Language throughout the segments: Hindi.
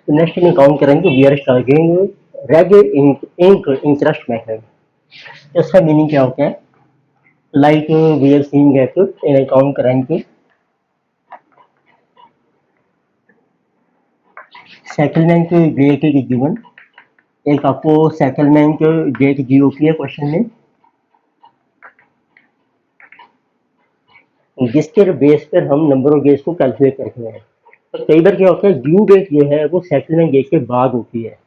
तो नेक्स्ट में काउंट करेंगे we are starting reg ink interest method. इसका मीनिंग क्या होता है? Like we are seeing that in account करेंगे सेटलमेंट डेट इज गिवन। एक आपको सेटलमेंट डेट दी होती है क्वेश्चन में, जिसके बेस पर हम नंबर ऑफ डेज को कैलकुलेट करते हैं। तो कई बार क्या होता है, ड्यू डेट जो है वो सेटलमेंट डेट के बाद होती है,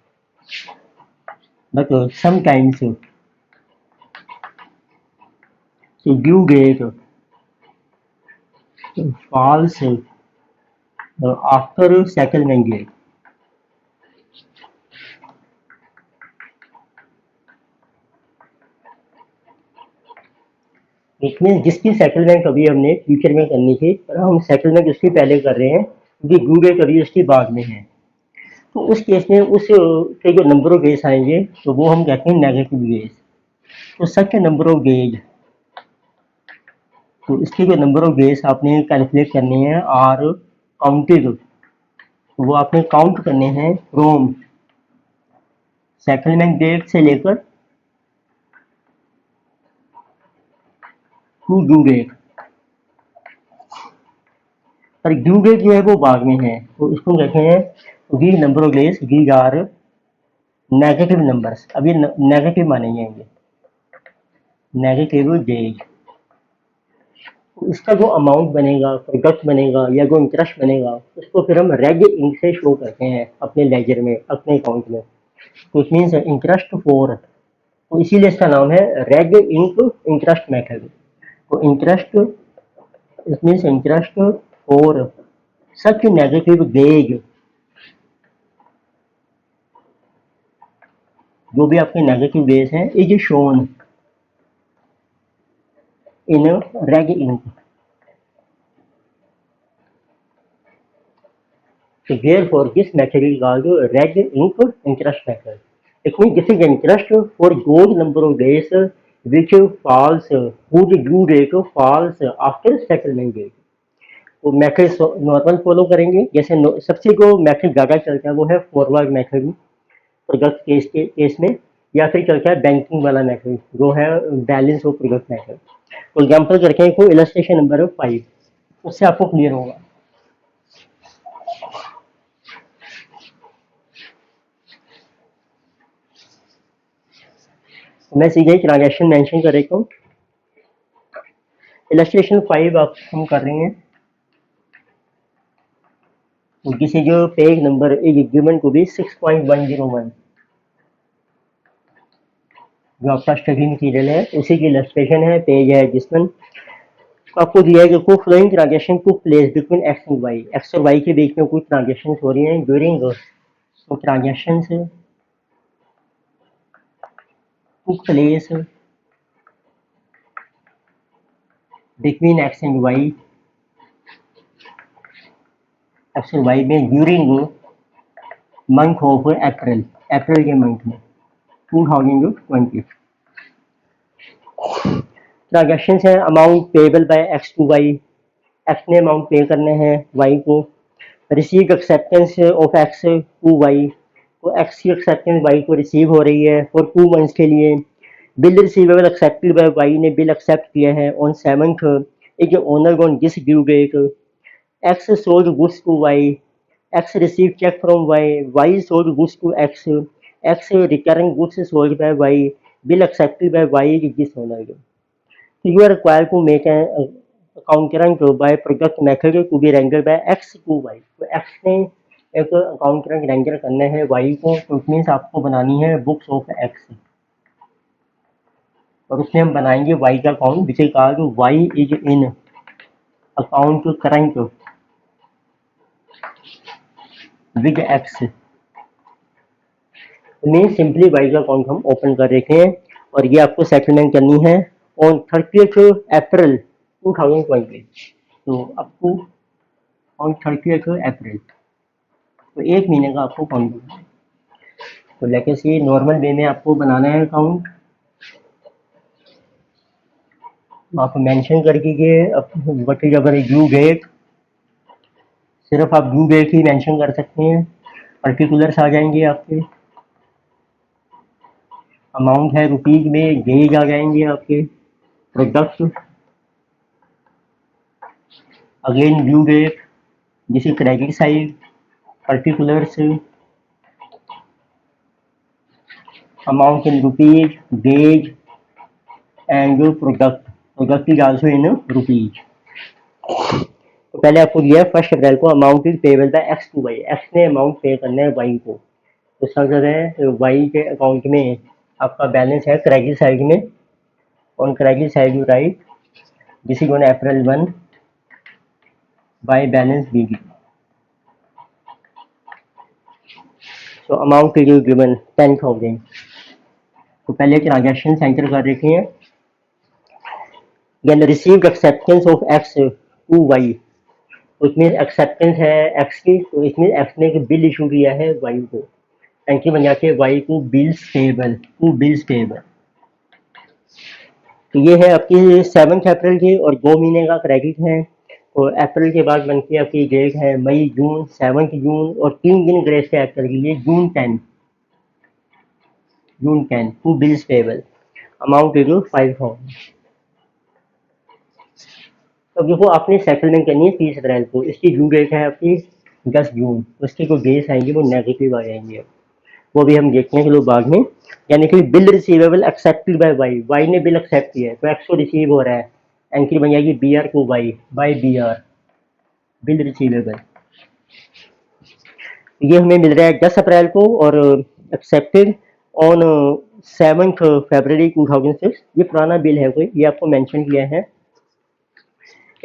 but sometimes due date falls after settlement date। इसमें जिसकी सेटलमेंट अभी हमने फ्यूचर में करनी थी, पर हम सेटलमेंट उसकी पहले कर रहे हैं क्योंकि ड्यू डेट अभी उसकी बाद में है। तो उस केस में उस के जो नंबर ऑफ डेज आएंगे तो वो हम कहते हैं नेगेटिव डेज। तो सच नंबर ऑफ डेज, तो इसके जो नंबर ऑफ डेज आपने कैलकुलेट करने हैं आर काउंटेड, तो वो आपने काउंट करने हैं फ्रॉम सेटलमेंट डेट से लेकर टू ड्यू डेट। पर ड्यू डेट जो है वो बाद में है, तो इसको कहते हैं we number of days we are negative numbers. अब ये नेगेटिव माने जाएंगे, नेगेटिव डेज। इसका जो अमाउंट बनेगा, प्रोडक्ट बनेगा या जो इंटरेस्ट बनेगा, उसको फिर हम रेग इंक से शो करते हैं अपने लेजर में, अपने अकाउंट में। तो इट मीन्स इंटरेस्ट फॉर, तो इसीलिए इसका नाम है रेग इंक इंटरेस्ट मेथड। तो interest, it means interest for such negative days, जो भी आपके नेगेटिव डेज हैं, इज शोन इन रेग ink. So therefore, this method is called red ink interest method. It means this is interest for those number of days which falls, whose due date falls after settlement date. तो मेथड नॉर्मल फॉलो करेंगे। जैसे सबसे जो मेथड ज़्यादा चलता है वो है फॉरवर्ड मेथड प्रोडक्ट केस के केस में, या फिर चलता है बैंकिंग वाला मेथड जो है बैलेंस ऑफ प्रोडक्ट मेथड। तो एग्जाम्पल करके इसको इलस्ट्रेशन नंबर 5, उससे आपको क्लियर होगा। मैं सीधे ट्रांजेक्शन मेंशन कर रहा हूँ। इलस्ट्रेशन 5 आप हम कर रहे हैं, जिसे जो page number is given to be 6.101, जो आपका स्टडी मटीरियल है उसी की इलस्ट्रेशन है, पेज है जिसमें आपको दिया है कि को following transaction to place between X and Y, X और वाई के बीच में कुछ ट्रांजेक्शन हो रही हैं ड्यूरिंग तो transaction to place between X and Y, X और वाई में during month of April, April के मंथ में 2020। ट्रांजेक्शन है amount payable by X to Y, X ने अमाउंट पे करने हैं वाई को। Receive acceptance of X to Y, तो एक्स की एक्सेप्टेंस वाई को रिसीव हो रही है फॉर 2 मंथ्स के लिए। Bill receivable accepted by Y ने बिल एक्सेप्ट किया है on 7th, is honour on this due date. X sold goods to Y, X receive cheque from Y, Y sold goods to X, X return goods sold by Y, bill accepted by Y is this honour. You are required to make an account current by product method to be rendered by x to y। तो x ने एक अकाउंट करंट रेंडर करना है y को, तो इट मीन्स आपको बनानी है बुक्स ऑफ x, और उसमें हम बनाएंगे y का अकाउंट, जिसे कहा कि y is in account current with x। Means simply y का अकाउंट हम ओपन कर रखे हैं, और ये आपको सेटलमेंट करनी है ऑन 30th अप्रैल 2020। तो आपको ऑन 30th अप्रैल, तो 1 महीने का आपको अकाउंट बनाना है। तो लेके से नॉर्मल वे में आपको बनाना है अकाउंट, आप मेंशन कर दीजिए what is our due date, सिर्फ आप ड्यू डेट ही मेंशन कर सकते हैं। पर्टिकुलर्स आ जाएंगे आपके, अमाउंट है रुपीज में, गेज आ जाएंगे आपके, प्रोडक्ट, अगेन ड्यू डेट, जिसे credit side, particulars, amount in rupees, days and product, product is also in rupees. तो पहले आपको दिया है 1 अप्रैल को amount is payable by X to Y, X ने अमाउंट पे करना है वाई को, तो समझ रहे हैं वाई के अकाउंट में आपका बैलेंस है क्रेडिट साइड में, on credit side you write this is on April 1 by balance B, so amount is given 10,000। तो पहले ट्रांजैक्शन एंटर कर रखे हैं, then received acceptance of X to Y, तो इसमें एक्सेप्टेंस है एक्स की, तो इसमें एक्स ने एक बिल इशू किया है वाई को, एंट्री बन जाती है वाई को bills payable, to bills payable. तो ये है आपकी 7 अप्रैल की और 2 महीने का क्रेडिट है, और अप्रैल के बाद बनती है आपकी डेट है मई जून, 7 जून, और 3 दिन ग्रेस के एक्टर के लिए June 10, to bills payable, amount is 5,000। तो देखो आपने सेटलमेंट करनी है 30 अप्रैल को, इसकी ड्यू डेट है आपकी 10 जून, उसके जो डेज आएंगे वो नेगेटिव आ जाएंगे, वो भी हम देखते हैं कि लोग बाद में, यानी कि bill receivable accepted by Y, Y ने बिल एक्सेप्ट किया है तो एक्स को रिसीव हो रहा है, एंट्री बन जाएगी बी आर को Y by B R, bill receivable. ये हमें मिल रहा है 10 अप्रैल को और एक्सेप्टेड ऑन 7 फरवरी 2006। ये पुराना बिल है कोई, ये आपको मेंशन किया है,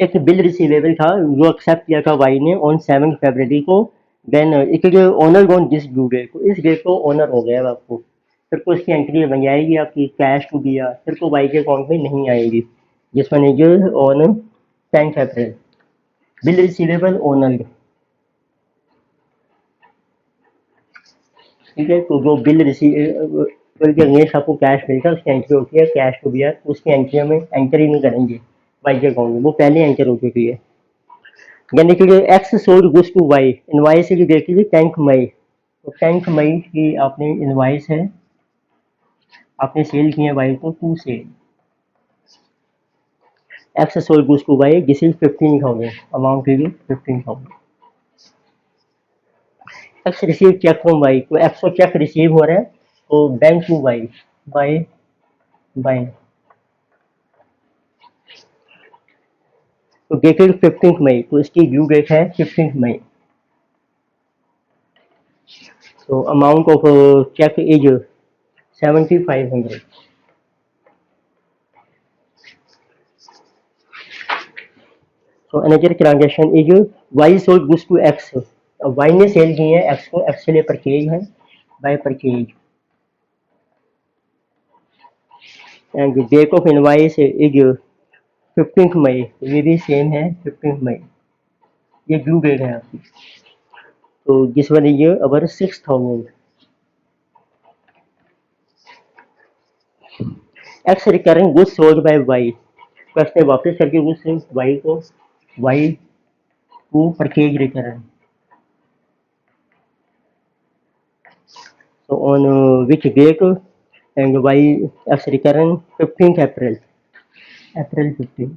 एक बिल रिसीवेबल था जो एक्सेप्ट किया था वाई ने ऑन 7 फरवरी को, then it is honour gone this due date, तो इस डेट को ओनर हो गया आपको, फिर को इसकी एंट्री बन जाएगी आपकी कैश टू बी आर, फिर को वाई के अकाउंट में नहीं आएगी, जिसमें is on 10 April, bill receivable owner, ठीक है। तो जो बिल रिसीव के अगेंस्ट आपको कैश मिलता है उसकी एंट्री होती है कैश टू बी आर, उसकी एंट्री में एंटर ही नहीं करेंगे वाई के अकाउंट में, वो पहले एंटर हो चुकी है, यानी कि X sold goods to Y, invoice की डेट थी 10 मई, तो 10 मई की आपने इनवाइस है, आपने सेल किए वाई को to sale, X sold goods to Y this is 15,000, amount is 15,000। X receive cheque from Y, तो एक्स को चेक रिसीव हो रहा है तो bank to Y by bank, तो डेटेड 15 मई, तो इसकी ड्यू डेट है 15 मई, तो amount of cheque is 7,500। So another transaction is y sold goods to x, y ने सेल की है x को, x के लिए परचेज है by purchase, and date of invoice is 15 मई, ये भी सेम है 15 मई, ये ड्यू डेट है आपकी, तो this one is our 6,000। X recurring goods sold by Y, तो एक्स ने वापस करके गुड्स वाई को, Y to purchase recurring, so on which date and y as recurrent 15th April, April 15।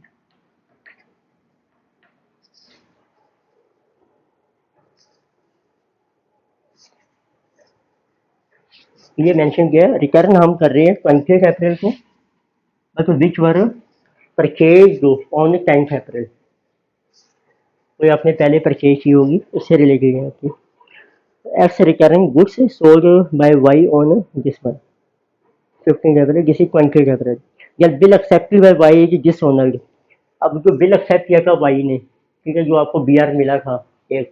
ये मेंशन किया है रिटर्न हम कर रहे हैं 20th अप्रैल को, but which were purchase on 10th अप्रैल, तो ये आपने पहले परचेज की होगी उससे रिलेटेड है आपकी, X recurring goods sold by Y on this one 15th April, this is 20th April, या bill accepted by Y is dishonoured, अब जो बिल एक्सेप्ट किया था वाई ने, ठीक है, जो आपको बी आर मिला था, एक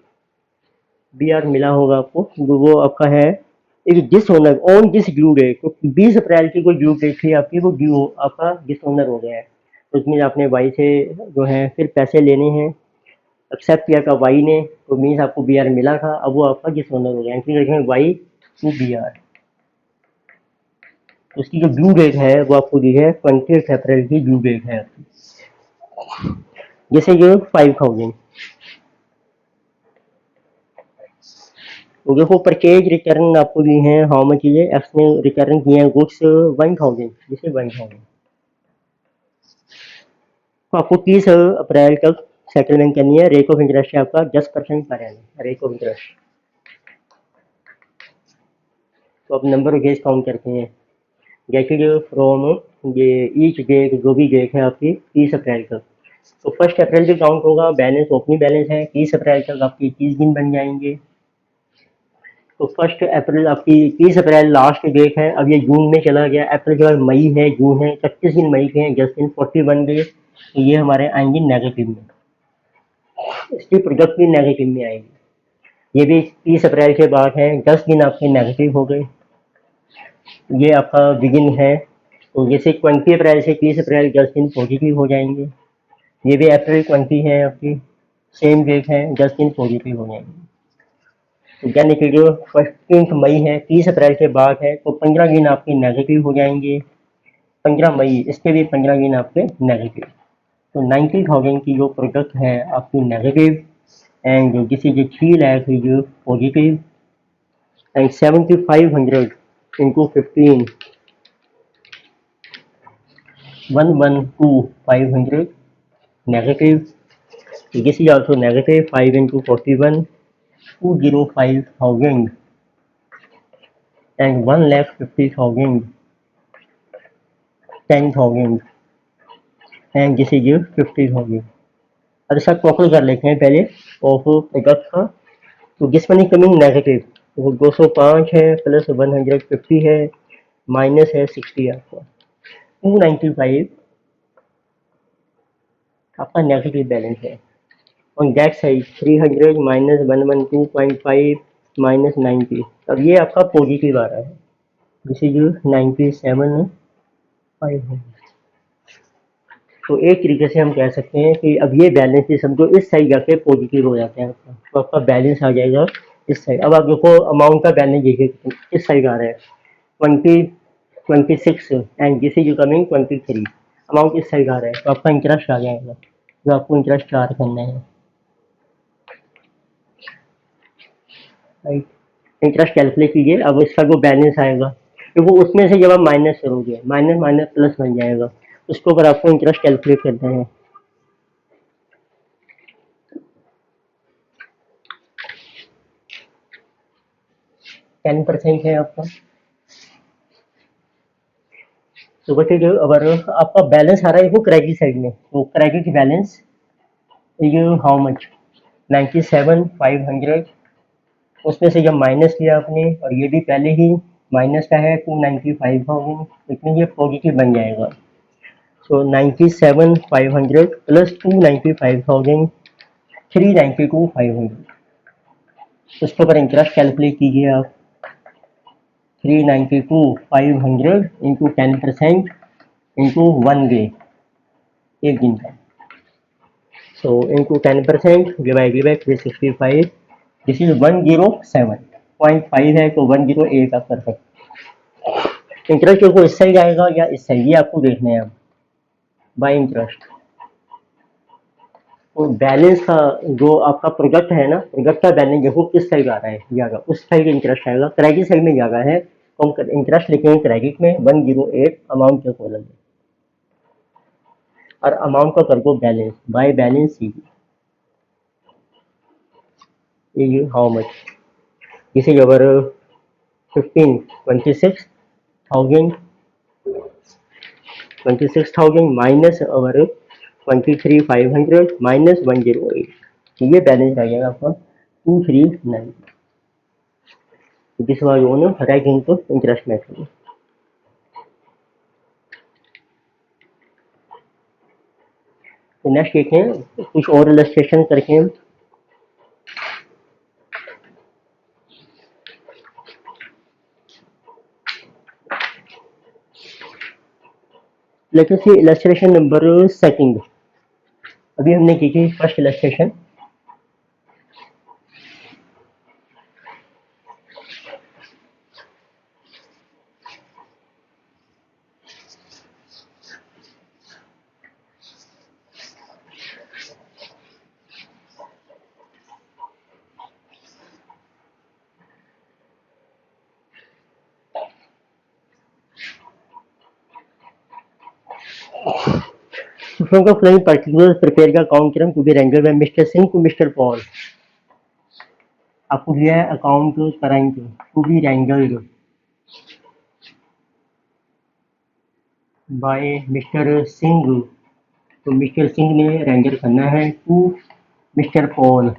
बी आर मिला होगा आपको, वो आपका है एक dishonour on this due date, तो 20 अप्रैल की कोई ड्यू डेट थी आपकी, वो ड्यू आपका डिसऑनर हो गया है, तो उसमें आपने वाई से जो है फिर पैसे लेने हैं, एक्सेप्ट किया था वाई ने, तो मीन्स आपको बी आर मिला था, अब वो आपका डिसऑनर हो गया, entry Y to B R, उसकी जो ड्यू डेट है वो आपको दी है 20 अप्रैल की ड्यू डेट है आपकी, जैसे ये 5,000, तो देखो परचेज रिटर्न आपको दी है, हाउ मच ये एक्स ने रिटर्न किए हैं गुड्स 1000, जिसे 1000, तो आपको 30 अप्रैल तक सेटलमेंट करनी है। रेट ऑफ इंटरेस्ट है आपका 10% per annum, rate of interest. तो अब नंबर ऑफ डेज काउंट करते हैं। गेटेड फ्रॉम ये ईच डेट, जो भी डेट है आपकी 30 अप्रैल तक। तो 1 अप्रैल से काउंट होगा, बैलेंस ओपनिंग बैलेंस है, 30 अप्रैल तक आपके 21 दिन बन जाएंगे। तो 1 अप्रैल आपकी 30 अप्रैल लास्ट डेट है। अब ये जून में चला गया, अप्रैल के बाद मई है, जून है, 31 दिन मई के हैं, 10 दिन 41 डेज, तो ये हमारे आएंगे नेगेटिव में, इसकी प्रोडक्ट भी नेगेटिव में आएगी। ये भी 30 अप्रैल के बाद है, 10 दिन आपके नेगेटिव हो गए। ये आपका बिगिन है, तो जैसे 20 अप्रैल से 30 अप्रैल 10 दिन पॉजिटिव हो जाएंगे। ये भी अप्रैल 20 है आपकी, सेम डेट है, 10 दिन पॉजिटिव हो जाएंगे। तो यानी कि जो 15 मई है, 30 अप्रैल के बाद है, तो 15 दिन आपके नेगेटिव हो जाएंगे। 15 मई, इसके भी 15 दिन आपके नेगेटिव। तो 90,000 की जो प्रोडक्ट है आपकी नेगेटिव, एंड जो this is 3 lakh is positive, and 7500 into 15, 112,500 negative. This is also negative. 5 into 41, 205,000, and 1,50,000, 10,000, and this is 50,000. अब इसका टोटल कर लेते हैं पहले ऑफ प्रोडक्ट का। तो दिस मनी कमिंग नेगेटिव, तो 205 है, प्लस 150 है, माइनस है 60 आपका, 295 आपका नेगेटिव बैलेंस है। On that side 300 minus 112.5 minus 90, अब ये आपका पॉजिटिव आ रहा है, दिस इज 97,500। तो एक तरीके से हम कह सकते हैं कि अब ये बैलेंस ही समझो इस साइड जाके पॉजिटिव हो जाते हैं आपका, तो आपका बैलेंस आ जाएगा इस साइड। अब आप देखो अमाउंट का बैलेंस देखिए इस साइड आ रहा है 26, and this is coming 23, amount इस साइड आ रहा है, तो आपका इंटरेस्ट आ जाएगा, जो आपको इंटरेस्ट चार्ज करना है, राइट। इंटरेस्ट कैलकुलेट कीजिए। अब इसका जो बैलेंस आएगा, तो वो उसमें से जब आप माइनस करोगे, माइनस माइनस प्लस बन जाएगा, उसको अगर आपको इंटरेस्ट कैलकुलेट करना है, 10% है आपका। तो बच्चे जो अगर आपका बैलेंस आ रहा है वो क्रेडिट साइड में, तो क्रेडिट बैलेंस ये हाउ मच 97,500, उसमें से जब माइनस किया आपने, और ये भी पहले ही माइनस का है 295,000, इसमें ये पॉजिटिव बन जाएगा। सो 97,500 प्लस 295,000, 392,500, उसके ऊपर इंटरेस्ट कैलकुलेट कीजिए आप। 392,500 इंटू 10% इंटू 1 डे, एक दिन का, so into 10% divided by 365, this is 107.5 है, तो 108 आप कर सकते। इंटरेस्ट को इस साइड आएगा या इस साइड, ये आपको देखना है अब बाय इंटरेस्ट। तो बैलेंस का जो आपका प्रोडक्ट है ना, प्रोडक्ट का बैलेंस देखो किस साइड आ रहा है, ज्यादा उस साइड इंटरेस्ट आएगा, क्रेडिट साइड में ज्यादा है, तो हम इंटरेस्ट लिखेंगे क्रेडिट में 108 अमाउंट के कॉलम में, और अमाउंट का कर दो बैलेंस, बाय बैलेंस सी, ये हाउ मच, इसे अगर 15 26,000, 26,000 माइनस और 23,500 माइनस 108, तो ये बैलेंस आ जाएगा आपका 239। This was on right into interest method. तो नेक्स्ट देखते हैं कुछ और इलस्ट्रेशन करके हम। लेट अस सी इलस्ट्रेशन नंबर सेकंड। अभी हमने की थी first illustration. from the following particulars prepare the account to be wrangled by Mr. Singh to Mr. Paul. आपको दिया है account current to be wrangled by mister Singh, तो मिस्टर सिंह ने रैंगल करना है टू मिस्टर पॉल।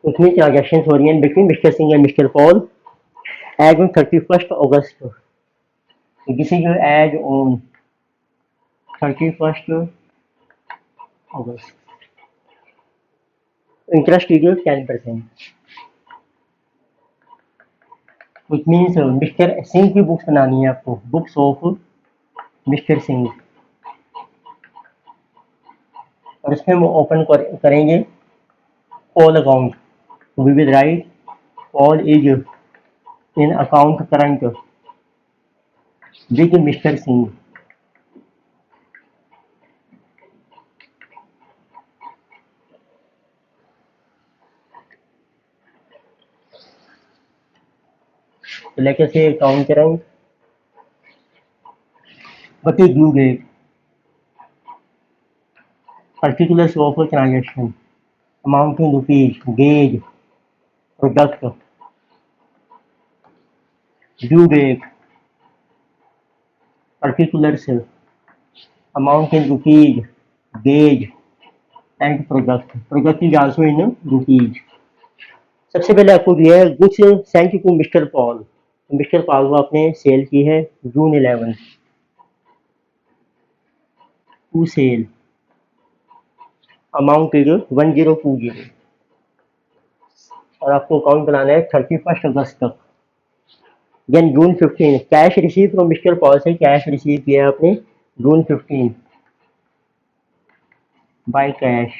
उसमें ट्रांजेक्शन हो रही है between mister Singh and mister Paul as on 31 अगस्त। दिस इज एज ऑन 31 अगस्त। इंटरेस्ट इज 10%, which means मिस्टर सिंह की बुक्स बनानी है आपको, बुक्स ऑफ मिस्टर सिंह, और इसमें हम ओपन करेंगे all account. We will write all is in account current with mister Singh. तो लेके से account current what is due date, particulars of a transaction, amount in rupees, gauge, product, due date, particulars, amount in rupees, gauge and product, product is also in rupees। सबसे पहले आपको दिया है goods sent to mister Paul, mister Paul को आपने सेल की है June 11 to sale, amount is 1020, और आपको अकाउंट बनाना है 31 अगस्त तक। Then June 15 cash receive from mister Paul से कैश रिसीव किया आपने जून 15 बाय कैश,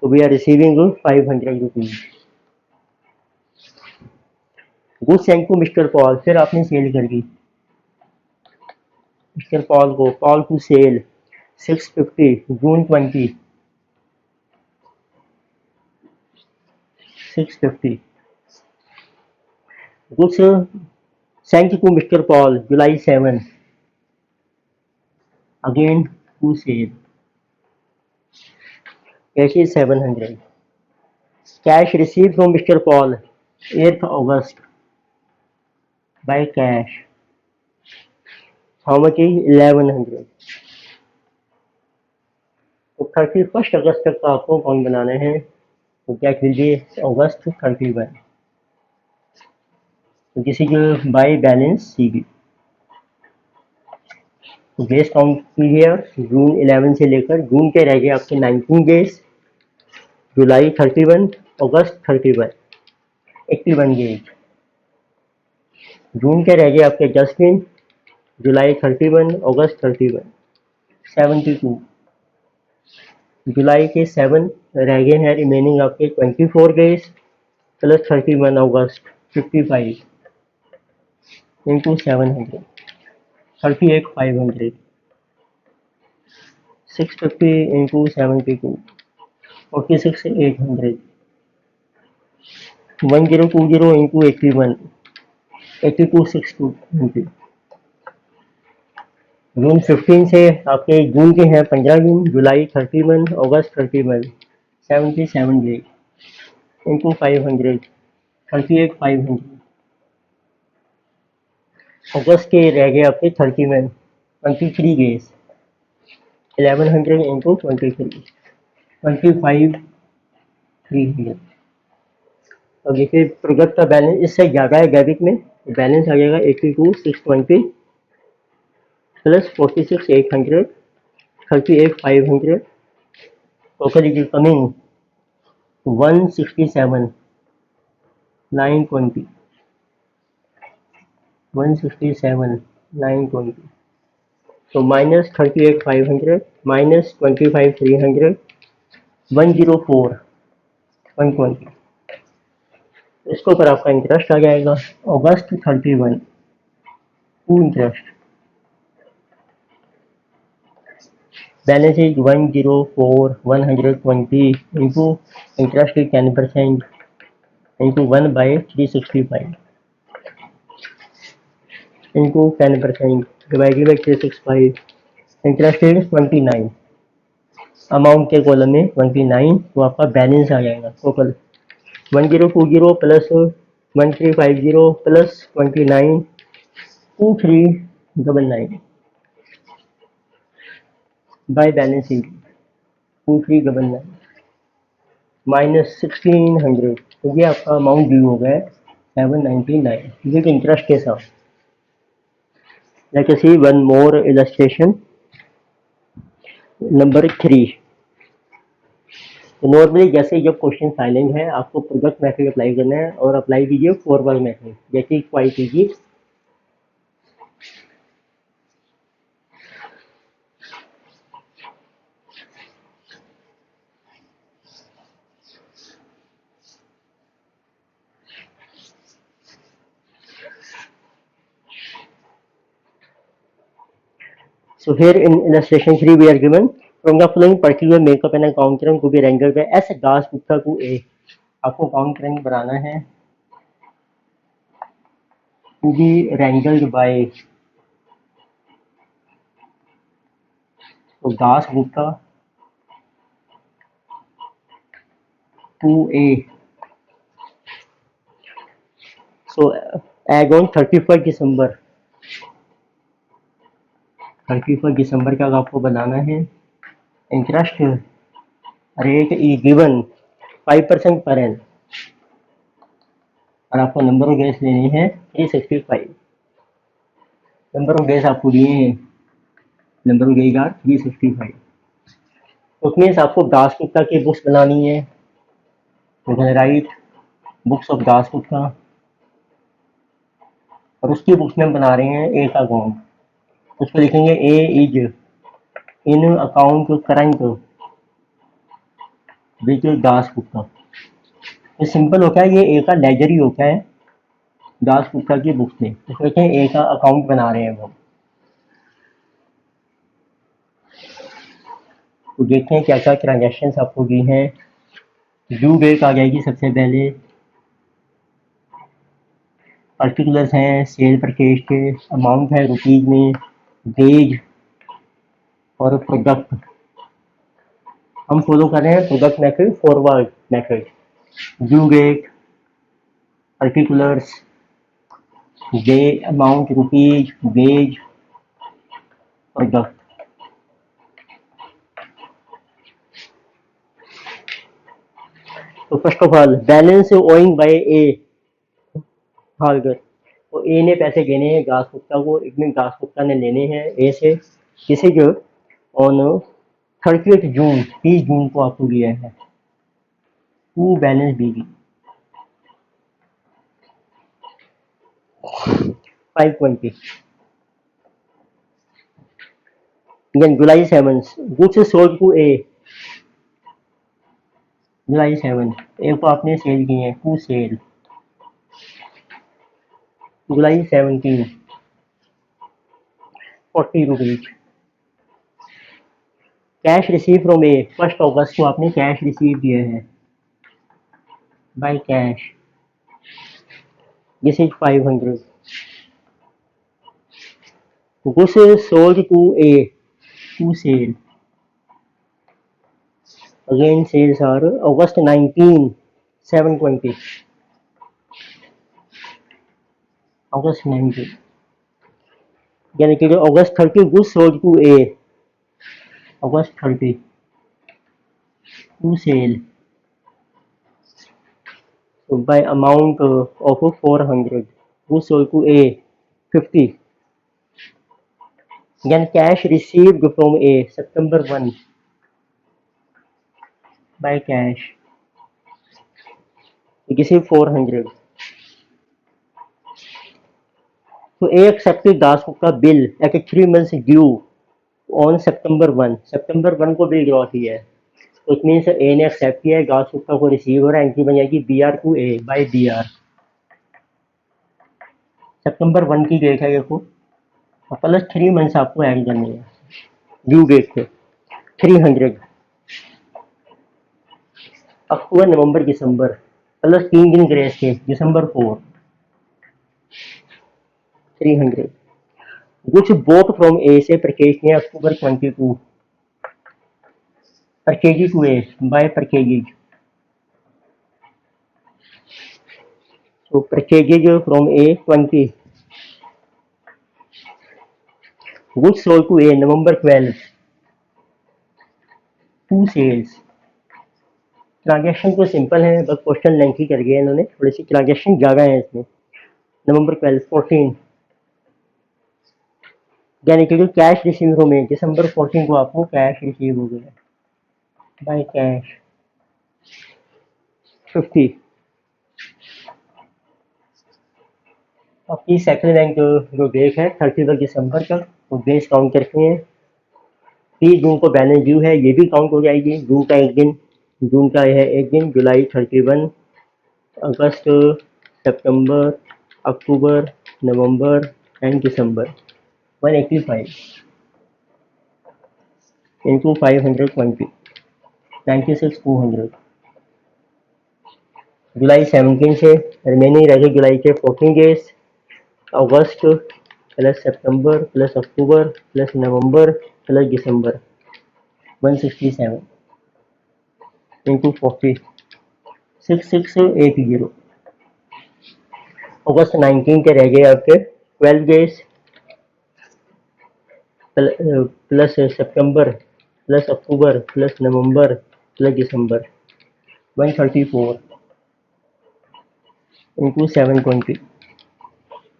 तो we are receiving 500 rupees. Good sent to mister Paul, फिर आपने सेल कर दी मिस्टर पॉल को, Paul to cell 650 June 20 650। Goods sent to mister Paul July 7 again to sale, cash is 700। Cash receive from mister Paul 8 August by cash, how much is 1100। तो 31 अगस्त तक का आपको अकाउंट बनाना है, तो क्या कीजिए अगस्त 31, तो किसी के बाय बैलेंस सीबी। तो डेज काउंट कीजिए जून 11 से लेकर जून के रह गए आपके 19 डेज, जुलाई 31, अगस्त 31, 81 डेज। जून के रह गए आपके 10 दिन, जुलाई 31, अगस्त 31, 72। जुलाई के 7 रह गए हैं रिमेनिंग आपके 24 डेज प्लस 31 अगस्त 55 इंटू 700, 38,500, 650 इंटू 72, 46,800, 1020 इंटू 81, 82,620। जून 15 से आपके जून के हैं 15 दिन, जुलाई 31, अगस्त 31, 77 डेज इंटू 500, 38,500। अगस्त के रह गए आपके 31, 23 डेज, 1100 इंटू 23, 25,300। अब देखिए प्रोडक्ट का बैलेंस इससे ज़्यादा है, डेबिट में बैलेंस आ जाएगा 82,620 प्लस 46,800, 38,500, टोटल इज कमिंग 167,920, 167,920। तो माइनस 38,500 माइनस 25,300, 104,120। इसके ऊपर आपका इंटरेस्ट आ जाएगा August 31 to interest, balance is 104,120 into interest is 10% into 1/365 into 10%, divided by 365, interest rate 29, amount के कॉलम में 29, तो आपका बैलेंस आ जाएगा total 1020 plus 1350 plus 29 2399 by balance sheet 2399 minus 1600, तो ये आपका अमाउंट ड्यू हो गया 799 विद इंटरेस्ट के साथ। लेट अस सी वन मोर इलस्ट्रेशन नंबर 3। तो नॉर्मली जैसे जब क्वेश्चन साइलेंट है आपको प्रोडक्ट मेथड अप्लाई करना है और अप्लाई कीजिए फॉरवर्ड मेथड, जैसे इक्वाई कीजिए। So here in illustration 3 we are given from the following particular makeup and account run to be rendered by S Das Gupta to A। आपको account run बनाना है to be rendered by तो Das Gupta to A। So as on 31st December 31st December का आपको बनाना है। इंटरेस्ट रेट इज गिवन 5% पर एन और आपको नंबर ऑफ डेज लेने हैं 365। नंबर ऑफ डेज आपको दिए हैं, नंबर ऑफ डेज आर 365। तो मीन्स आपको दास गुप्ता की बुक्स बनानी है, तो right books of Das Gupta और उसकी बुक्स में हम बना रहे हैं ए का अकाउंट। उसको लिखेंगे A is in account current with Das Gupta. ये सिंपल होता है, ये ए का लेजर ही होता है दास गुप्ता की बुक्स में। तो कहते हैं ए का अकाउंट बना रहे हैं हम। तो देखते हैं क्या क्या ट्रांजेक्शन आपको दी हैं। ड्यू डेट आ जाएगी सबसे पहले, पर्टिकुलर्स हैं सेल परचेज के, अमाउंट है रुपीज में, डेज और प्रोडक्ट। हम फॉलो कर रहे हैं product method forward method. Due date, particulars, day, amount rupees, days, product. तो first of all balance owing by A हालगर। तो ए ने पैसे देने हैं दास गुप्ता को, इसमें दास गुप्ता ने लेने हैं ए से, किसी जो ऑन 30 जून 30 जून को आपको दिया है to balance B 520। Then July 7th, goods sold to A। जुलाई 7 ए को आपने सेल किए हैं टू सेल। जुलाई 17 40 rupees. Cash receive from A 1 अगस्त को आपने कैश रिसीव किया है by cash, this is 500। Goods sold to A to sale, again sales are अगस्त 19 720, अगस्त 19 यानी कि अगस्त 30 गुड्स सोल्ड टू ए, अगस्त 30 to sale by amount of 400, goods sold to A 50। Then cash received from A September 1 by cash, this is 400। So A accepted Das Gupta bill at 3 months due on September 1। September 1 को बिल ड्रॉ किया है, तो इट मीन्स ए ने एक्सेप्ट किया है, दास गुप्ता को रिसीव हो रहा है, एंट्री बन जाएगी B R to A by B R. सितंबर 1 की डेट है देखो, और प्लस 3 मंथ्स आपको ऐड करनी है ड्यू डेट पे 300। अक्टूबर नवंबर दिसंबर प्लस 3 दिन ग्रेस के दिसंबर 4 300। गुड्स बोट फ्रॉम ए से परचेज किए अक्टूबर 22, purchase to A by purchase, so purchases from A 20, goods sold to A November 12, two sales। Transaction तो सिंपल है, बस क्वेश्चन लेंथी कर गया इन्होंने, थोड़ी सी ट्रांजेक्शन ज़्यादा है इसमें। नवंबर 12 14, यानी कि जो कैश रिसीव फ्रॉम ए दिसंबर 14 को आपको कैश रिसीव हो गया बाय कैश 50। आपकी सेकंड बैंक जो डेट है 31 दिसंबर तक, वो बेस काउंट करते हैं। 30 जून को बैलेंस ड्यू है, ये भी काउंट हो जाएगी। जून का एक दिन, जून का है एक दिन, जुलाई 31, अगस्त, सितंबर, अक्टूबर, नवंबर एंड दिसंबर। 185 इंटू 520, 96 200। जुलाई 17 से रिमेनिंग रह गए जुलाई के 14 डेज, अगस्त प्लस सितंबर प्लस अक्टूबर प्लस नवंबर प्लस दिसंबर। 167 इंटू 40, 6680। अगस्त 19 के रह गए आपके 12 डेज, प्लस सितंबर प्लस अक्टूबर प्लस नवंबर प्लस दिसंबर। 134 इंटू 720,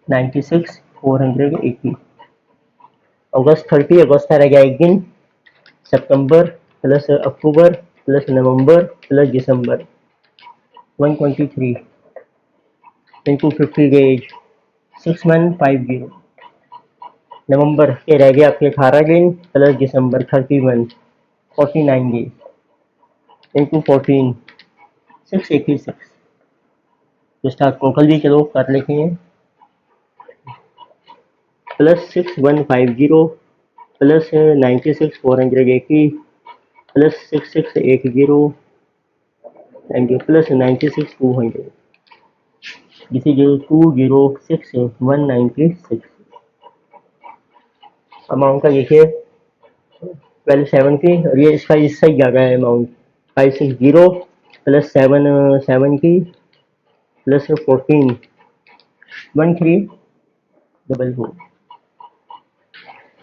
96 480। अगस्त 30, अगस्त का रह गया एक दिन, सितंबर प्लस अक्टूबर प्लस नवंबर प्लस दिसंबर। 123 इंटू 50 डेज, 6150। नवंबर के रह गए आपके 18 दिन प्लस दिसंबर 31, 49 डेज इंटू 14, 686। तो इसका टोटल भी चलो कर लेते हैं, plus 6150 plus 96 480 plus 6680 and plus 96 200, this is 206196। Amount का देखिए 1270, और ये इसका इससे ज़्यादा है अमाउंट। 560 plus 770 plus 14, 1344।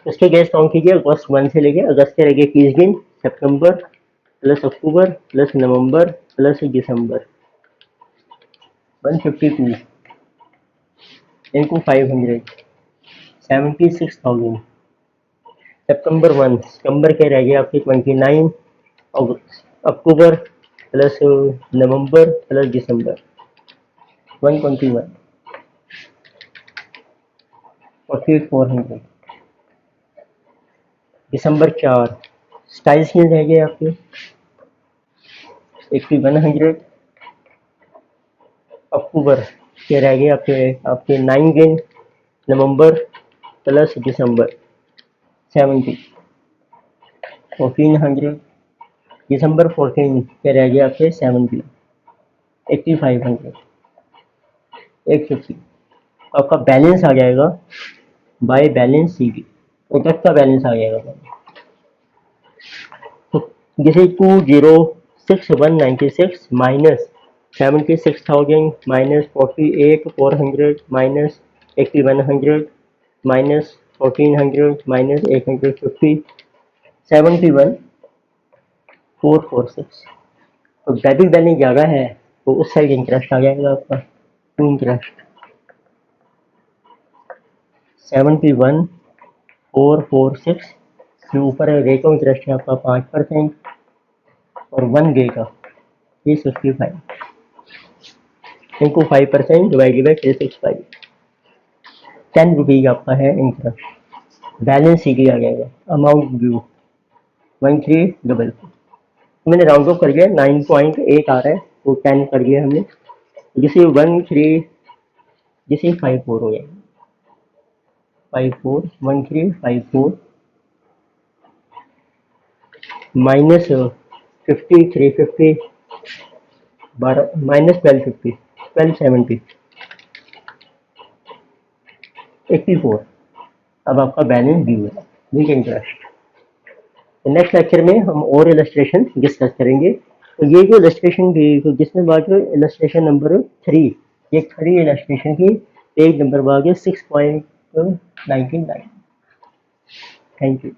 इसके गैस काउंट कीजिए, अगस्त 1 से लेके अगस्त के लगे 30 दिन, सितंबर प्लस अक्टूबर प्लस नवंबर प्लस दिसंबर। 152 इंटू 500, 76,000। सितंबर 1, सितंबर के रह गए आपके 29, अक्टूबर प्लस नवंबर प्लस दिसंबर। 121, 48,400। दिसंबर 4, 27 दिन रह गए आपके, 8100। अक्टूबर के रह गए आपके आपके 9 दिन, नवंबर प्लस दिसंबर 70, 1400। दिसंबर 14 के रह गए आपके 70, 8500, 150। आपका बैलेंस आ जाएगा बाय बैलेंस शीट, प्रोडक्ट का बैलेंस आ जाएगा। तो जैसे 206196 minus 76,000 minus 48,400 minus 8100 minus 1400 minus 850, 71,446। तो डेबिट बैलेंस ज़्यादा है तो उस साइड इंटरेस्ट आ जाएगा आपका, टू इंटरेस्ट 71,446 के ऊपर रेट ऑफ इंटरेस्ट है आपका 5% और 1 डे का 365 इंटू 5% डिवाइडेड बाई 365, 10 रुपीज़ आपका है इंटरेस्ट। बैलेंस सीधी आ जाएगा। Amount due 1344। मैंने राउंड ऑफ कर लिया, 9.8 आ रहा है तो 10 कर लिया हमने, जिसे 54 हो जाएगा। 54 1354 माइनस 50 350 माइनस 1250 1270 84 अब आपका बैलेंस ड्यू है विद इंटरेस्ट। तो नेक्स्ट लेक्चर में हम और इलस्ट्रेशन डिस्कस करेंगे। तो ये जो इलस्ट्रेशन दी तो जिसमें बात जो इलस्ट्रेशन नंबर 3, ये खड़ी इलस्ट्रेशन की पेज नंबर 6.99। Thank you.